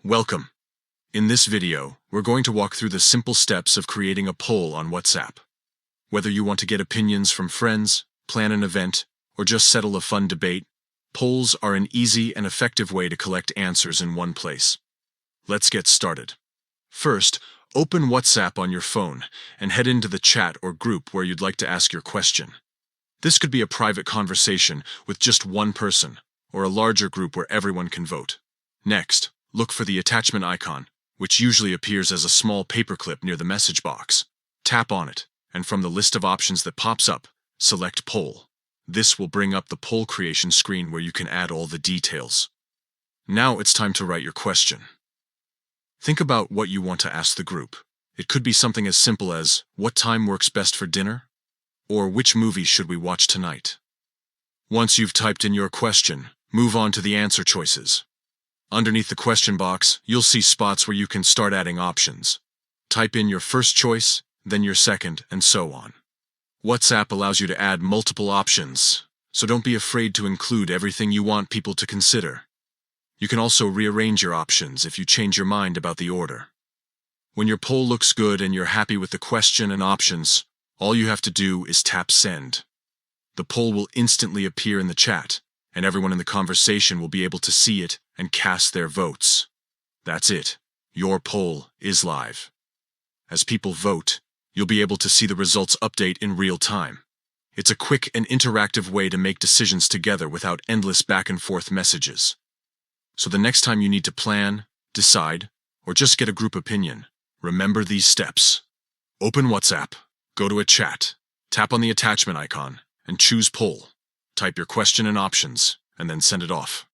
Welcome. In this video, we're going to walk through the simple steps of creating a poll on WhatsApp. Whether you want to get opinions from friends, plan an event, or just settle a fun debate, polls are an easy and effective way to collect answers in one place. Let's get started. First, open WhatsApp on your phone and head into the chat or group where you'd like to ask your question. This could be a private conversation with just one person, or a larger group where everyone can vote. Next, look for the attachment icon, which usually appears as a small paperclip near the message box. Tap on it, and from the list of options that pops up, select Poll. This will bring up the poll creation screen where you can add all the details. Now it's time to write your question. Think about what you want to ask the group. It could be something as simple as, what time works best for dinner? Or which movie should we watch tonight? Once you've typed in your question, move on to the answer choices. Underneath the question box, you'll see spots where you can start adding options. Type in your first choice, then your second, and so on. WhatsApp allows you to add multiple options, so don't be afraid to include everything you want people to consider. You can also rearrange your options if you change your mind about the order. When your poll looks good and you're happy with the question and options, all you have to do is tap Send. The poll will instantly appear in the chat, and everyone in the conversation will be able to see it and cast their votes. That's it. Your poll is live. As people vote, you'll be able to see the results update in real time. It's a quick and interactive way to make decisions together without endless back-and-forth messages. So the next time you need to plan, decide, or just get a group opinion, remember these steps. Open WhatsApp, go to a chat, tap on the attachment icon, and choose Poll. Type your question and options, and then send it off.